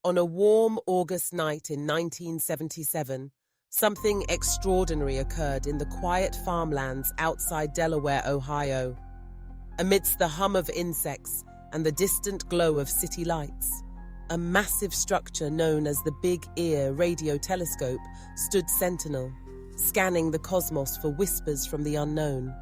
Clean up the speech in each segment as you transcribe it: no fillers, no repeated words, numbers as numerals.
On a warm August night in 1977, something extraordinary occurred in the quiet farmlands outside Delaware, Ohio. Amidst the hum of insects and the distant glow of city lights, a massive structure known as the Big Ear radio telescope stood sentinel, scanning the cosmos for whispers from the unknown.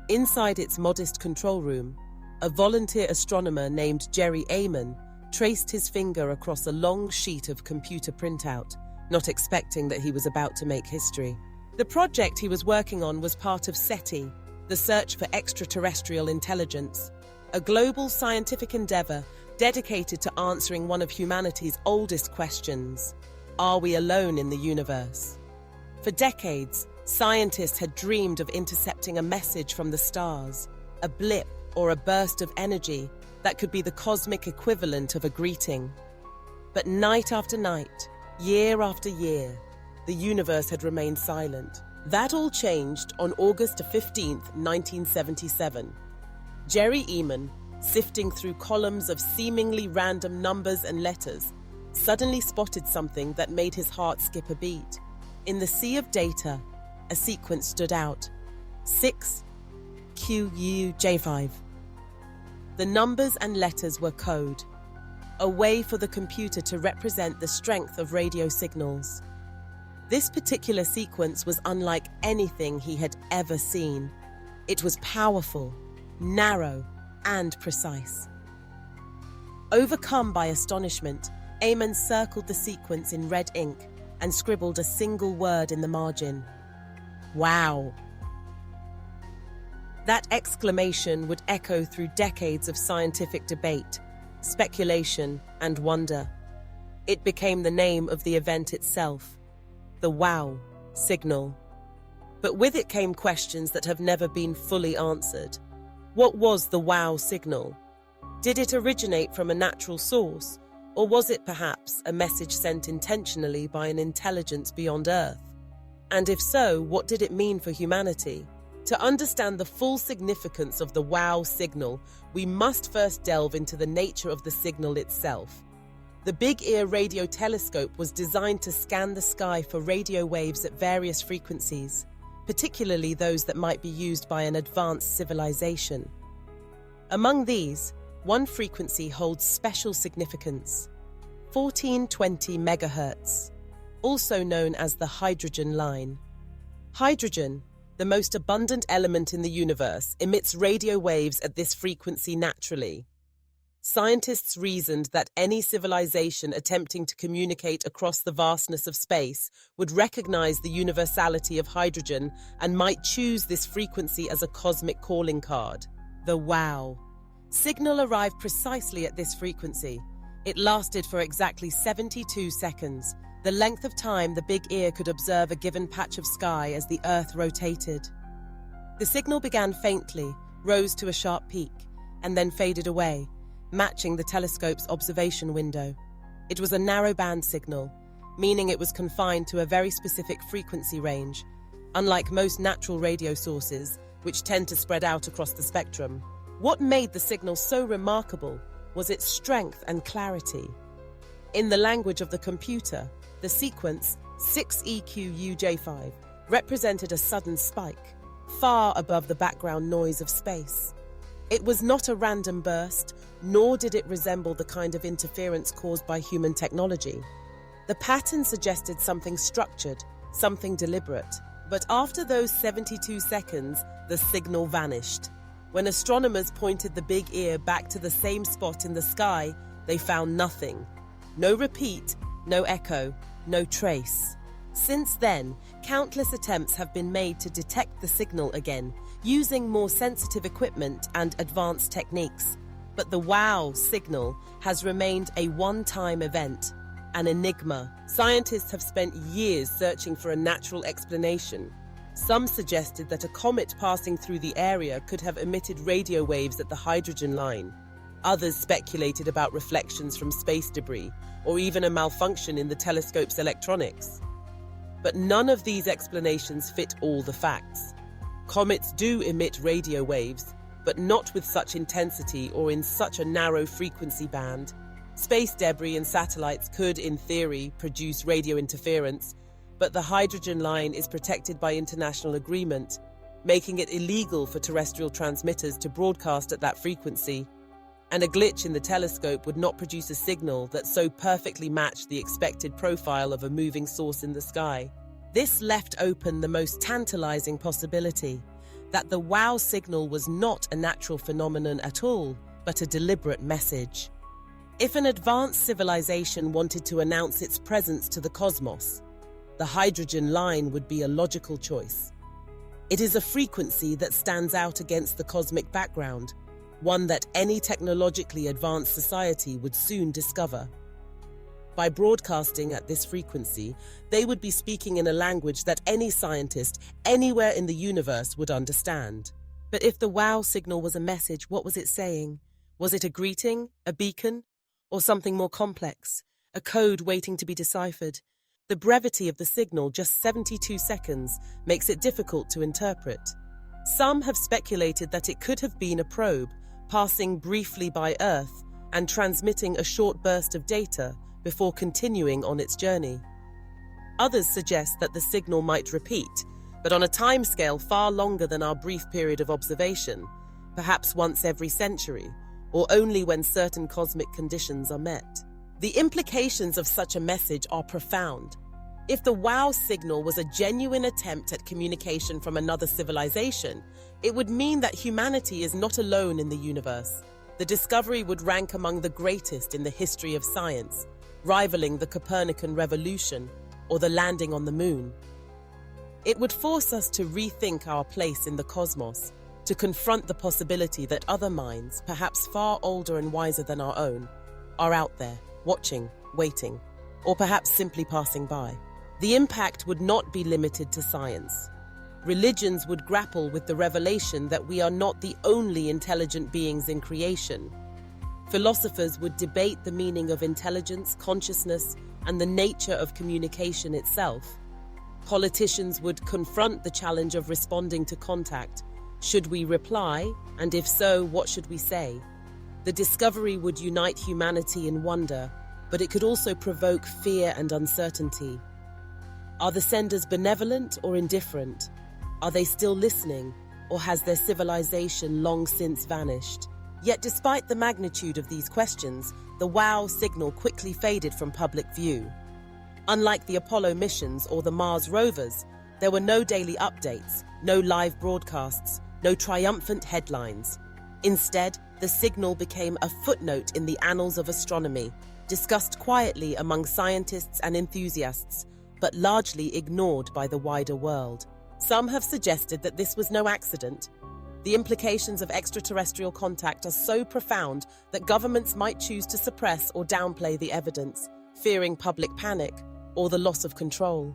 Inside its modest control room, a volunteer astronomer named Jerry Amon traced his finger across a long sheet of computer printout, not expecting that he was about to make history. The project he was working on was part of SETI, the Search for Extraterrestrial Intelligence, a global scientific endeavor dedicated to answering one of humanity's oldest questions: are we alone in the universe? For decades, scientists had dreamed of intercepting a message from the stars, a blip or a burst of energy that could be the cosmic equivalent of a greeting. But night after night, year after year, the universe had remained silent. That all changed on August 15th, 1977. Jerry Amon, sifting through columns of seemingly random numbers and letters, suddenly spotted something that made his heart skip a beat. In the sea of data, a sequence stood out: 6QUJ5. The numbers and letters were code, a way for the computer to represent the strength of radio signals. This particular sequence was unlike anything he had ever seen. It was powerful, narrow, and precise. Overcome by astonishment, Amon circled the sequence in red ink and scribbled a single word in the margin: "Wow." That exclamation would echo through decades of scientific debate, speculation, and wonder. It became the name of the event itself, the WOW signal. But with it came questions that have never been fully answered. What was the WOW signal? Did it originate from a natural source, or was it perhaps a message sent intentionally by an intelligence beyond Earth? And if so, what did it mean for humanity? To understand the full significance of the WOW signal, we must first delve into the nature of the signal itself. The Big Ear radio telescope was designed to scan the sky for radio waves at various frequencies, particularly those that might be used by an advanced civilization. Among these, one frequency holds special significance: 1420 megahertz, also known as the hydrogen line. Hydrogen, the most abundant element in the universe, emits radio waves at this frequency naturally. Scientists reasoned that any civilization attempting to communicate across the vastness of space would recognize the universality of hydrogen and might choose this frequency as a cosmic calling card. The WOW signal arrived precisely at this frequency. It lasted for exactly 72 seconds, the length of time the Big Ear could observe a given patch of sky as the Earth rotated. The signal began faintly, rose to a sharp peak, and then faded away, matching the telescope's observation window. It was a narrow-band signal, meaning it was confined to a very specific frequency range, unlike most natural radio sources, which tend to spread out across the spectrum. What made the signal so remarkable was its strength and clarity. In the language of the computer, the sequence 6EQUJ5 represented a sudden spike, far above the background noise of space. It was not a random burst, nor did it resemble the kind of interference caused by human technology. The pattern suggested something structured, something deliberate. But after those 72 seconds, the signal vanished. When astronomers pointed the Big Ear back to the same spot in the sky, they found nothing. No repeat, no echo, no trace. Since then, countless attempts have been made to detect the signal again, using more sensitive equipment and advanced techniques. But the WOW signal has remained a one-time event, an enigma. Scientists have spent years searching for a natural explanation. Some suggested that a comet passing through the area could have emitted radio waves at the hydrogen line. Others speculated about reflections from space debris, or even a malfunction in the telescope's electronics. But none of these explanations fit all the facts. Comets do emit radio waves, but not with such intensity or in such a narrow frequency band. Space debris and satellites could, in theory, produce radio interference, but the hydrogen line is protected by international agreement, making it illegal for terrestrial transmitters to broadcast at that frequency, and a glitch in the telescope would not produce a signal that so perfectly matched the expected profile of a moving source in the sky. This left open the most tantalizing possibility, that the WOW signal was not a natural phenomenon at all, but a deliberate message. If an advanced civilization wanted to announce its presence to the cosmos, the hydrogen line would be a logical choice. It is a frequency that stands out against the cosmic background, one that any technologically advanced society would soon discover. By broadcasting at this frequency, they would be speaking in a language that any scientist anywhere in the universe would understand. But if the WOW signal was a message, what was it saying? Was it a greeting, a beacon, or something more complex, a code waiting to be deciphered? The brevity of the signal, just 72 seconds, makes it difficult to interpret. Some have speculated that it could have been a probe, passing briefly by Earth and transmitting a short burst of data before continuing on its journey. Others suggest that the signal might repeat, but on a timescale far longer than our brief period of observation, perhaps once every century, or only when certain cosmic conditions are met. The implications of such a message are profound. If the WOW signal was a genuine attempt at communication from another civilization, it would mean that humanity is not alone in the universe. The discovery would rank among the greatest in the history of science, rivaling the Copernican revolution or the landing on the moon. It would force us to rethink our place in the cosmos, to confront the possibility that other minds, perhaps far older and wiser than our own, are out there, watching, waiting, or perhaps simply passing by. The impact would not be limited to science. Religions would grapple with the revelation that we are not the only intelligent beings in creation. Philosophers would debate the meaning of intelligence, consciousness, and the nature of communication itself. Politicians would confront the challenge of responding to contact. Should we reply? And if so, what should we say? The discovery would unite humanity in wonder, but it could also provoke fear and uncertainty. Are the senders benevolent or indifferent? Are they still listening, or has their civilization long since vanished? Yet despite the magnitude of these questions, the WOW signal quickly faded from public view. Unlike the Apollo missions or the Mars rovers, there were no daily updates, no live broadcasts, no triumphant headlines. Instead, the signal became a footnote in the annals of astronomy, discussed quietly among scientists and enthusiasts, but largely ignored by the wider world. Some have suggested that this was no accident. The implications of extraterrestrial contact are so profound that governments might choose to suppress or downplay the evidence, fearing public panic or the loss of control.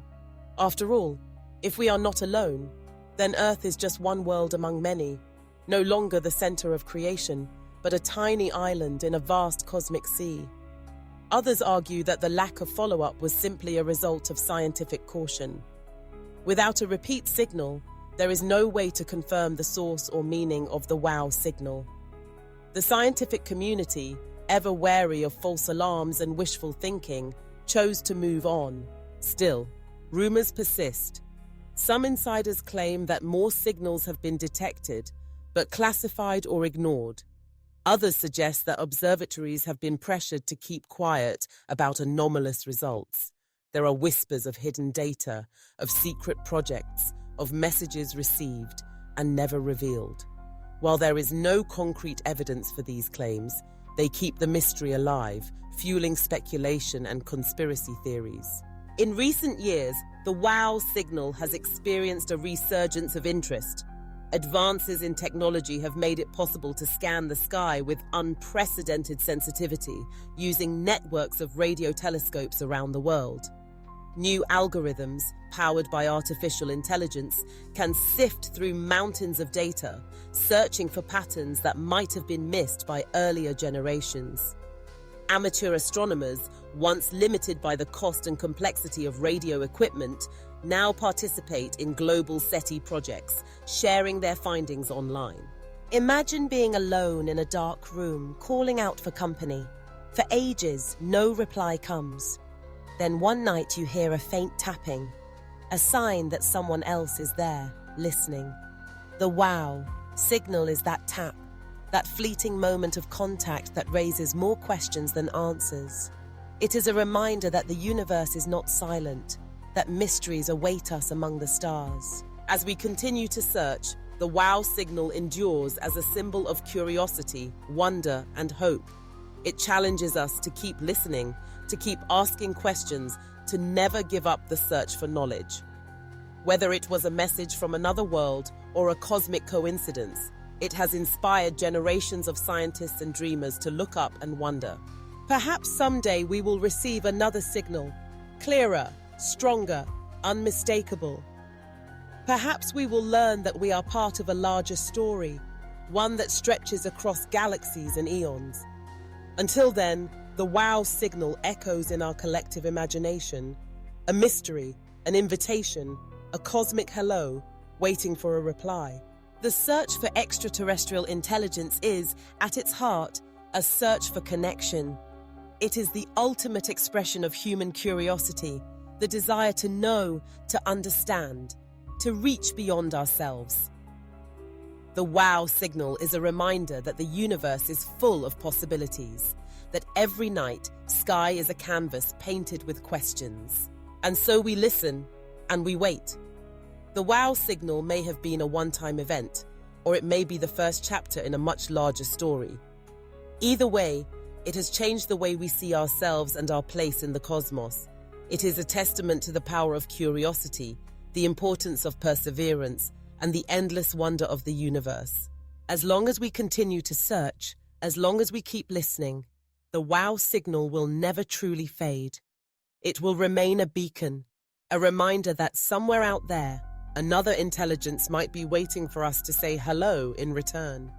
After all, if we are not alone, then Earth is just one world among many, no longer the center of creation, but a tiny island in a vast cosmic sea. Others argue that the lack of follow-up was simply a result of scientific caution. Without a repeat signal, there is no way to confirm the source or meaning of the WOW signal. The scientific community, ever wary of false alarms and wishful thinking, chose to move on. Still, rumors persist. Some insiders claim that more signals have been detected, but classified or ignored. Others suggest that observatories have been pressured to keep quiet about anomalous results. There are whispers of hidden data, of secret projects, of messages received and never revealed. While there is no concrete evidence for these claims, they keep the mystery alive, fueling speculation and conspiracy theories. In recent years, the WOW signal has experienced a resurgence of interest. Advances in technology have made it possible to scan the sky with unprecedented sensitivity, using networks of radio telescopes around the world. New algorithms, powered by artificial intelligence, can sift through mountains of data, searching for patterns that might have been missed by earlier generations. Amateur astronomers, once limited by the cost and complexity of radio equipment, now participate in global SETI projects, sharing their findings online. Imagine being alone in a dark room, calling out for company. For ages, no reply comes. Then one night you hear a faint tapping, a sign that someone else is there, listening. The wow signal is that tap, that fleeting moment of contact that raises more questions than answers. It is a reminder that the universe is not silent, that mysteries await us among the stars. As we continue to search, the wow signal endures as a symbol of curiosity, wonder, and hope. It challenges us to keep listening, to keep asking questions, to never give up the search for knowledge. Whether it was a message from another world or a cosmic coincidence, it has inspired generations of scientists and dreamers to look up and wonder. Perhaps someday we will receive another signal, clearer, stronger, unmistakable. Perhaps we will learn that we are part of a larger story, one that stretches across galaxies and eons. Until then, the wow signal echoes in our collective imagination, a mystery, an invitation, a cosmic hello, waiting for a reply. The search for extraterrestrial intelligence is, at its heart, a search for connection. It is the ultimate expression of human curiosity, the desire to know, to understand, to reach beyond ourselves. The wow signal is a reminder that the universe is full of possibilities, that every night, sky is a canvas painted with questions. And so we listen, and we wait. The wow signal may have been a one-time event, or it may be the first chapter in a much larger story. Either way, it has changed the way we see ourselves and our place in the cosmos. It is a testament to the power of curiosity, the importance of perseverance, and the endless wonder of the universe. As long as we continue to search, as long as we keep listening, the wow signal will never truly fade. It will remain a beacon, a reminder that somewhere out there, another intelligence might be waiting for us to say hello in return.